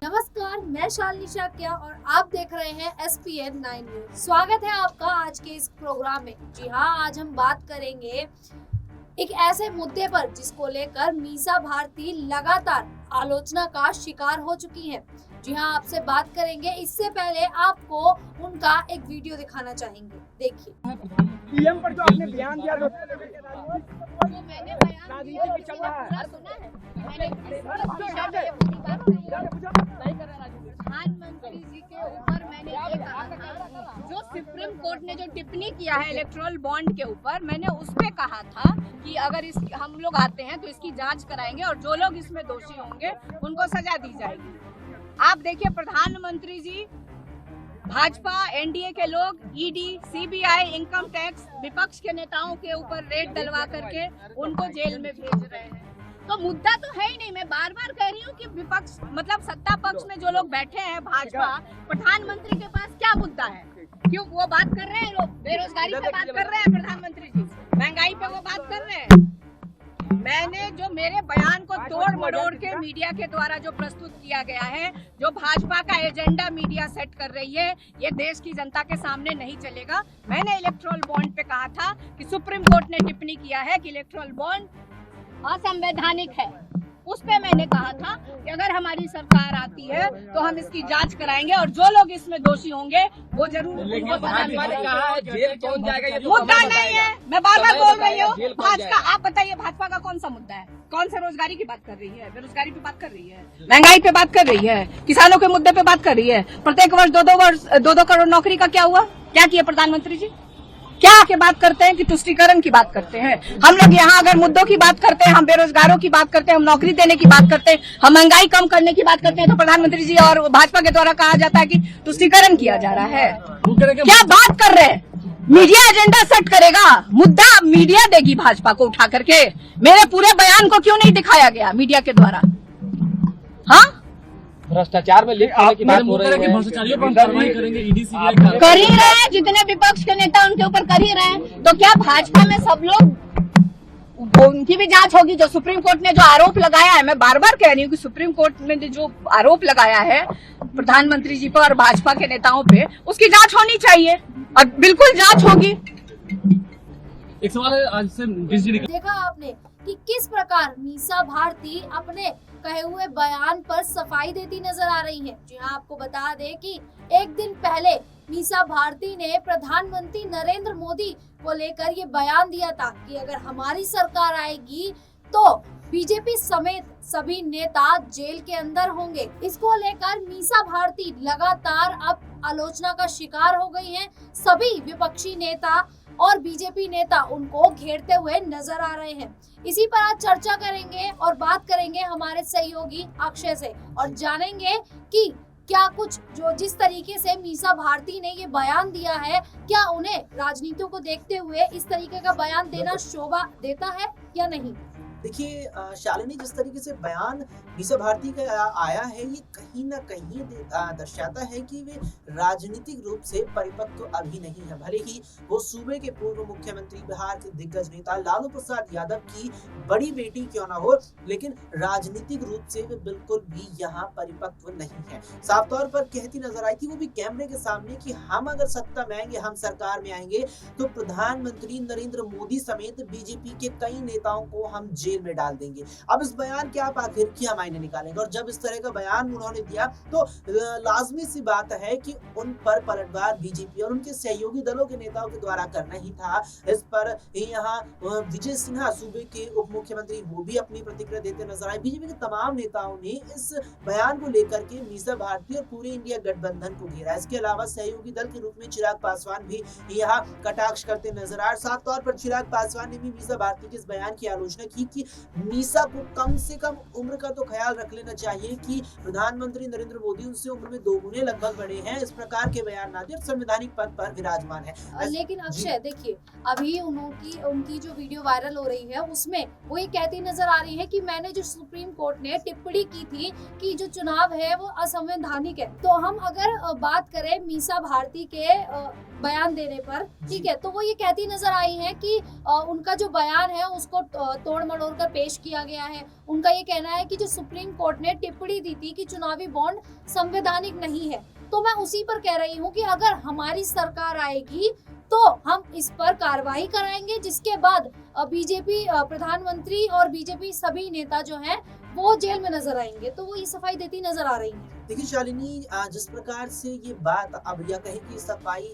नमस्कार, मैं शालिनी शाक्या और आप देख रहे हैं SPN 9 न्यूज। स्वागत है आपका आज के इस प्रोग्राम में। जी हाँ, आज हम बात करेंगे एक ऐसे मुद्दे पर जिसको लेकर मीसा भारती लगातार आलोचना का शिकार हो चुकी हैं। जी हाँ, आपसे बात करेंगे। इससे पहले आपको उनका एक वीडियो दिखाना चाहेंगे, देखिए। पीएम पर जो आपने बयान दिया मैंने बयान दिया, सुना है। प्रधानमंत्री जी के ऊपर मैंने ये कहा था, जो सुप्रीम कोर्ट ने जो टिप्पणी किया है इलेक्टोरल बॉन्ड के ऊपर, मैंने उस पे कहा था कि अगर हम लोग आते हैं तो इसकी जांच कराएंगे और जो लोग इसमें दोषी होंगे उनको सजा दी जाएगी। आप देखिए, प्रधानमंत्री जी, भाजपा एनडीए के लोग ईडी, सीबीआई, इनकम टैक्स, विपक्ष के नेताओं के ऊपर रेड डलवा करके उनको जेल में भेज रहे हैं। तो मुद्दा तो है ही नहीं। मैं बार बार कह रही हूँ कि विपक्ष मतलब सत्ता पक्ष में जो लोग बैठे हैं, भाजपा, प्रधानमंत्री के पास क्या मुद्दा है? क्यों वो बात कर रहे हैं? बेरोजगारी पे बात कर रहे हैं प्रधानमंत्री जी, महंगाई पे वो बात कर रहे हैं। मैंने जो मेरे बयान को तोड़ मरोड़ के मीडिया के द्वारा जो प्रस्तुत किया गया है, जो भाजपा का एजेंडा मीडिया सेट कर रही है, ये देश की जनता के सामने नहीं चलेगा। मैंने इलेक्टोरल बॉन्ड पे कहा था कि सुप्रीम कोर्ट ने टिप्पणी किया है कि इलेक्टोरल बॉन्ड असंवैधानिक है। उस पे मैंने कहा था कि अगर हमारी सरकार आती है तो हम इसकी जांच कराएंगे और जो लोग इसमें दोषी होंगे वो जरूर उनको सजा मिलेगी। मुद्दा नहीं है, मैं बार बार बोल रही हूँ। भाजपा, आप बताइए, भाजपा का कौन सा मुद्दा है? कौन सा रोजगारी की बात कर रही है? बेरोजगारी पे बात कर रही है, महंगाई पे बात कर रही है, किसानों के मुद्दे पे बात कर रही है। प्रत्येक वर्ष 2 करोड़ नौकरी का क्या हुआ? क्या किया प्रधानमंत्री जी? क्या आके बात करते हैं कि तुष्टीकरण की बात करते हैं? हम लोग यहाँ अगर मुद्दों की बात करते हैं, हम बेरोजगारों की बात करते हैं, हम नौकरी देने की बात करते हैं, हम महंगाई कम करने की बात करते हैं, तो प्रधानमंत्री जी और भाजपा के द्वारा कहा जाता है कि तुष्टीकरण किया जा रहा है। क्या बात कर रहे हैं? मीडिया एजेंडा सेट करेगा, मुद्दा मीडिया देगी भाजपा को उठा करके। मेरे पूरे बयान को क्यों नहीं दिखाया गया मीडिया के द्वारा? हाँ, भ्रष्टाचार में लिप्त होने की बात हो रही है। भ्रष्टाचारियों पर कार्रवाई करेंगे, ईडी सीबीआई कर ही रहे हैं। जितने विपक्ष के नेता उनके ऊपर कर ही रहे हैं। तो क्या भाजपा में सब लोग, उनकी भी जांच होगी? जो सुप्रीम कोर्ट ने जो आरोप लगाया है, मैं बार बार कह रही हूँ कि सुप्रीम कोर्ट ने जो आरोप लगाया है प्रधानमंत्री जी पर और भाजपा के नेताओं पे, उसकी जांच होनी चाहिए और बिल्कुल जांच होगी। एक सवाल है, आज से देखा आपने कि किस प्रकार मीसा भारती अपने कहे हुए बयान पर सफाई देती नजर आ रही हैं। जी हाँ, आपको बता दें कि एक दिन पहले मीसा भारती ने प्रधानमंत्री नरेंद्र मोदी को लेकर ये बयान दिया था कि अगर हमारी सरकार आएगी तो बीजेपी समेत सभी नेता जेल के अंदर होंगे। इसको लेकर मीसा भारती लगातार अब आलोचना का शिकार हो गई हैं। सभी विपक्षी नेता और बीजेपी नेता उनको घेरते हुए नजर आ रहे हैं। इसी पर आज चर्चा करेंगे और बात करेंगे हमारे सहयोगी अक्षय से और जानेंगे कि क्या कुछ जो जिस तरीके से मीसा भारती ने ये बयान दिया है, क्या उन्हें राजनीतियों को देखते हुए इस तरीके का बयान देना शोभा देता है या नहीं। देखिए शालिनी, जिस तरीके से बयान मीसा भारती का आया है, ये कहीं ना कहीं दर्शाता है कि वे राजनीतिक रूप से परिपक्व अभी नहीं है। भले ही वो सूबे के पूर्व मुख्यमंत्री, बिहार के दिग्गज नेता लालू प्रसाद यादव की बड़ी बेटी क्यों ना हो, लेकिन राजनीतिक रूप से वे बिल्कुल भी यहाँ परिपक्व नहीं है। साफ तौर पर कहती नजर आई थी वो भी कैमरे के सामने कि हम अगर सत्ता में आएंगे, हम सरकार में आएंगे तो प्रधानमंत्री नरेंद्र मोदी समेत बीजेपी के कई नेताओं को हम जेल में डाल देंगे। अब इस बयान के आप आखिर क्या मायने निकालेंगे? और जब इस तरह का बयान उन्होंने दिया तो लाजमी सी बात है कि उन पर पलटवार बीजेपी और उनके सहयोगी दलों के नेताओं के द्वारा करना ही था। इस पर यहाँ विजय सिन्हा, सूबे के उप मुख्यमंत्री, वो भी अपनी प्रतिक्रिया देते नजर आए। बीजेपी के तमाम नेताओं ने इस बयान को लेकर के मीसा भारती और पूरे इंडिया गठबंधन को घेरा। इसके अलावा सहयोगी दल के रूप में चिराग पासवान भी यहाँ कटाक्ष करते नजर आए। साफ तौर पर चिराग पासवान ने भी मीसा भारती के इस बयान की आलोचना की कि मीसा को कम से कम उम्र का तो ख्याल रख लेना चाहिए कि प्रधानमंत्री नरेंद्र मोदी उनसे उम्र में 2 गुने लगभग बड़े हैं। इस प्रकार के बयान ना दे और संवैधानिक पद पर विराजमान है। लेकिन अक्षय, देखिए, अभी उनकी जो वीडियो वायरल हो रही है उसमें वो ये कहती नजर आ रही है कि मैंने जो सुप्रीम कोर्ट ने टिप्पणी की थी कि जो चुनाव है वो असंवैधानिक है। तो हम अगर बात करें मीसा भारती के बयान देने पर, ठीक है, तो वो ये कहती नजर आई है कि उनका जो बयान है उसको तोड़ मड़ोड़ कर पेश किया गया है। उनका ये कहना है कि जो सुप्रीम कोर्ट ने टिप्पणी दी थी कि चुनाव चुनावी बॉन्ड संवैधानिक नहीं है। तो मैं उसी पर कह रही हूँ कि अगर हमारी सरकार आएगी तो हम इस पर कार्रवाई कराएंगे, जिसके बाद बीजेपी प्रधानमंत्री और बीजेपी सभी नेता जो हैं वो जेल में नजर आएंगे। तो वो ये सफाई देती नजर आ रही है। देखिए शालिनी, जिस प्रकार से ये बात अब या कहें कि सफाई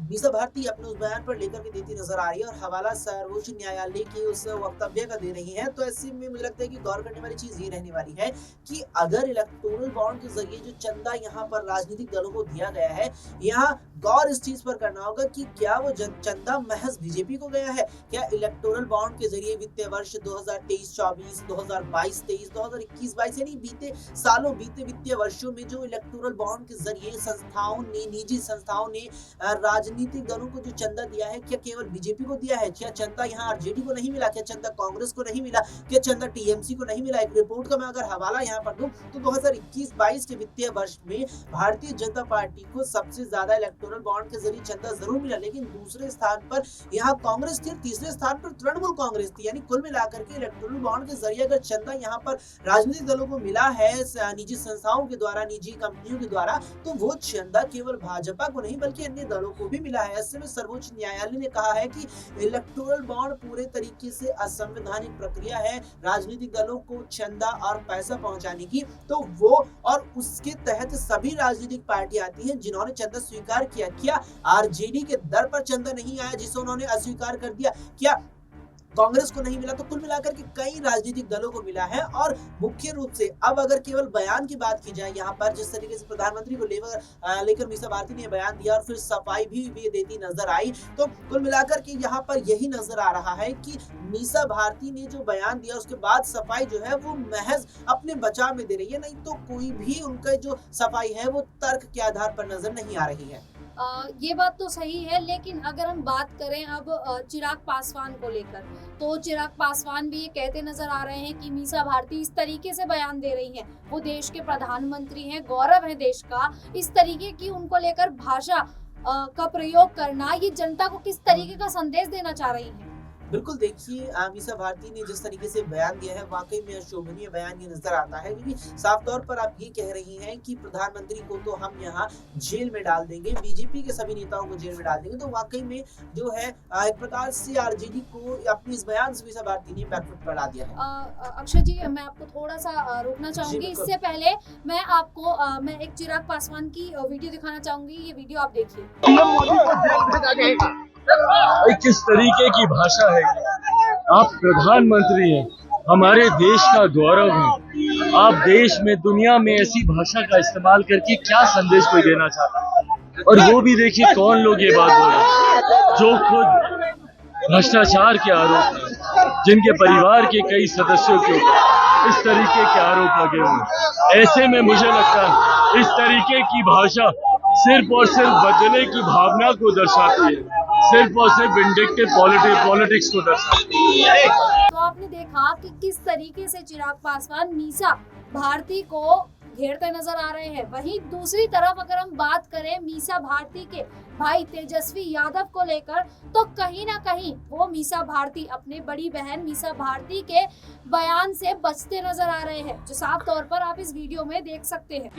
मीसा भारती अपने उस बयान पर लेकर के देती नजर आ रही है और हवाला सर्वोच्च न्यायालय के उस वक्तव्य का दे रही है, तो ऐसे में मुझे लगता है कि गौर करने वाली चीज ये रहने वाली है कि अगर इलेक्टोरल बॉन्ड के जरिए जो चंदा यहाँ पर राजनीतिक दलों को दिया गया है, यहाँ गौर इस चीज पर करना होगा कि क्या वो चंदा महज बीजेपी को गया है, क्या इलेक्टोरल बॉन्ड के जरिए वित्तीय वर्ष 2023-24, 2022-23, 2021-22 यानी बीते सालों, बीते वित्तीय वर्षों में जो इलेक्टोरल बॉन्ड के जरिए संस्थाओं ने, निजी संस्थाओं ने राजनीतिक दलों को जो चंदा दिया है, क्या केवल बीजेपी को दिया है? क्या चंदा यहाँ आरजेडी को नहीं मिला? क्या चंदा कांग्रेस को नहीं मिला? क्या चंदा टीएमसी को नहीं मिला? एक रिपोर्ट का मैं अगर हवाला यहाँ पर दूं तो 2021-22 के वित्तीय वर्ष में भारतीय जनता पार्टी को सबसे ज्यादा इलेक्टोरल बॉन्ड के जरिए चंदा जरूर मिला, लेकिन दूसरे स्थान पर यहाँ कांग्रेस थी, तीसरे स्थान पर तृणमूल कांग्रेस थी। यानी कुल मिलाकर के इलेक्टोरल बॉन्ड के जरिए अगर चंदा यहाँ पर राजनीतिक दलों को मिला है निजी संस्थाओं के द्वारा, निजी कंपनियों के द्वारा, तो वो चंदा केवल भाजपा को नहीं बल्कि अन्य दलों को भी मिला है। ऐसे में सर्वोच्च न्यायालय ने कहा है कि इलेक्टोरल बॉन्ड पूरे तरीके से असंवैधानिक प्रक्रिया है राजनीतिक दलों को चंदा और पैसा पहुंचाने की। तो वो और उसके तहत सभी राजनीतिक पार्टियां आती हैं जिन्होंने चंदा स्वीकार किया। क्या आरजेडी के दर पर चंदा नहीं आया जिसे उन्होंने अस्वीकार कर दिया? क्या कांग्रेस को नहीं मिला? तो कुल मिलाकर के कई राजनीतिक दलों को मिला है। और मुख्य रूप से अब अगर केवल बयान की बात की जाए, यहाँ पर जिस तरीके से प्रधानमंत्री को लेकर मीसा भारती ने बयान दिया और फिर सफाई भी देती नजर आई, तो कुल मिलाकर के यहाँ पर यही नजर आ रहा है कि मीसा भारती ने जो बयान दिया उसके बाद सफाई जो है वो महज अपने बचाव में दे रही है, नहीं तो कोई भी उनका जो सफाई है वो तर्क के आधार पर नजर नहीं आ रही है। ये बात तो सही है, लेकिन अगर हम बात करें अब चिराग पासवान को लेकर, तो चिराग पासवान भी ये कहते नजर आ रहे हैं कि मीसा भारती इस तरीके से बयान दे रही हैं, वो देश के प्रधानमंत्री हैं, गौरव है देश का, इस तरीके की उनको लेकर भाषा का प्रयोग करना, ये जनता को किस तरीके का संदेश देना चाह रही है? बिल्कुल, देखिए मीसा भारती ने जिस तरीके से बयान दिया है वाकई में अशोभनीय बयान ये नजर आता है, क्योंकि साफ तौर पर आप ये कह रही हैं कि प्रधानमंत्री को तो हम यहाँ जेल में डाल देंगे, बीजेपी के सभी नेताओं को जेल में डाल देंगे। तो वाकई में जो है एक प्रकार से आरजेडी को अपनी इस बयान से मीसा भारती ने बैकफुट पर ला दिया है। अक्षय जी, मैं आपको थोड़ा सा रोकना चाहूंगी। इससे पहले मैं आपको मैं एक चिराग पासवान की वीडियो दिखाना चाहूंगी। ये वीडियो आप देखिए। किस तरीके की भाषा है? आप प्रधानमंत्री हैं, हमारे देश का गौरव है, आप देश में दुनिया में ऐसी भाषा का इस्तेमाल करके क्या संदेश कोई देना चाहता है? और वो भी देखिए कौन लोग ये बात बोल रहे हैं जो खुद भ्रष्टाचार के आरोप हैं, जिनके परिवार के कई सदस्यों के ऊपर इस तरीके के आरोप लगे हुए। ऐसे में मुझे लगता है इस तरीके की भाषा सिर्फ और सिर्फ बदले की भावना को दर्शाती है, सिर्फ और सिर्फ विंडिक्टिव पॉलिटिक्स को दर्शाती है। तो आपने देखा कि किस तरीके से चिराग पासवान मीसा भारती को घेरते नजर आ रहे हैं। वहीं दूसरी तरफ अगर हम बात करें मीसा भारती के भाई तेजस्वी यादव को लेकर, तो कहीं ना कहीं वो मीसा भारती अपने बड़ी बहन मीसा भारती के बयान से बचते नजर आ रहे हैं, जो साफ तौर पर आप इस वीडियो में देख सकते हैं।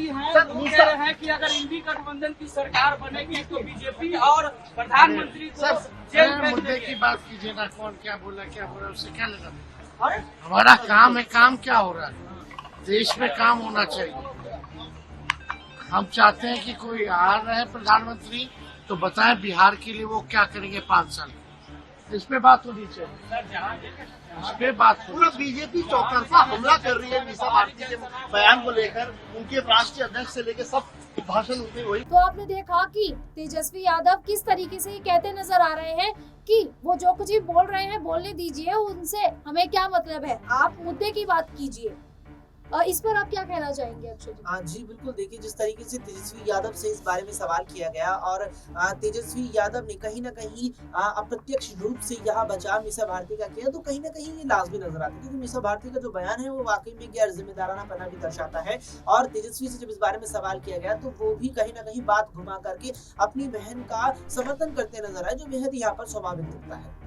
है कि अगर इंडी गठबंधन की सरकार बनेगी तो बीजेपी और प्रधानमंत्री को जेल में मुद्दे की बात कीजिए ना, कौन क्या बोला उससे क्या लेना? हमारा काम है, काम क्या हो रहा है? देश में काम होना चाहिए। हम चाहते हैं कि कोई आ रहे हैं प्रधानमंत्री तो बताएं बिहार के लिए वो क्या करेंगे 5 साल, इस पे बात होनी चाहिए। इस पे बात पूरा बीजेपी चौतरफा हमला कर रही है मीसा भारती के बयान को लेकर, उनके राष्ट्रीय अध्यक्ष से लेकर सब भाषण उनके वही। तो आपने देखा कि तेजस्वी यादव किस तरीके से कहते नजर आ रहे हैं कि वो जो कुछ भी बोल रहे हैं बोलने दीजिए, उनसे हमें क्या मतलब है, आप मुद्दे की बात कीजिए। इस पर आप क्या कहना चाहेंगे अक्षय जी? जी बिल्कुल, देखिए जिस तरीके से तेजस्वी यादव से इस बारे में सवाल किया गया और तेजस्वी यादव ने कहीं ना कहीं अप्रत्यक्ष रूप से यहाँ बचाव मीसा भारती का किया, तो कहीं ना कहीं ये लाजमी नजर आता है, क्योंकि मीसा भारती का जो बयान है वो वाकई में गैर जिम्मेदाराना पना भी दर्शाता है। और तेजस्वी से जब इस बारे में सवाल किया गया तो वो भी कहीं ना कहीं बात घुमा करके अपनी बहन का समर्थन करते नजर आए, जो बेहद यहाँ पर स्वाभाविक दिखता है।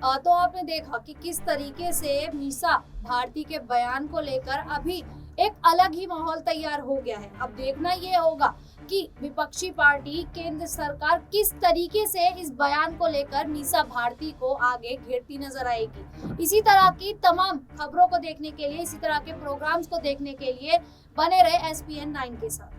तो आपने देखा कि किस तरीके से मीसा भारती के बयान को लेकर अभी एक अलग ही माहौल तैयार हो गया है। अब देखना ये होगा कि विपक्षी पार्टी केंद्र सरकार किस तरीके से इस बयान को लेकर मीसा भारती को आगे घेरती नजर आएगी। इसी तरह की तमाम खबरों को देखने के लिए, इसी तरह के प्रोग्राम्स को देखने के लिए बने रहे SPN 9 के साथ।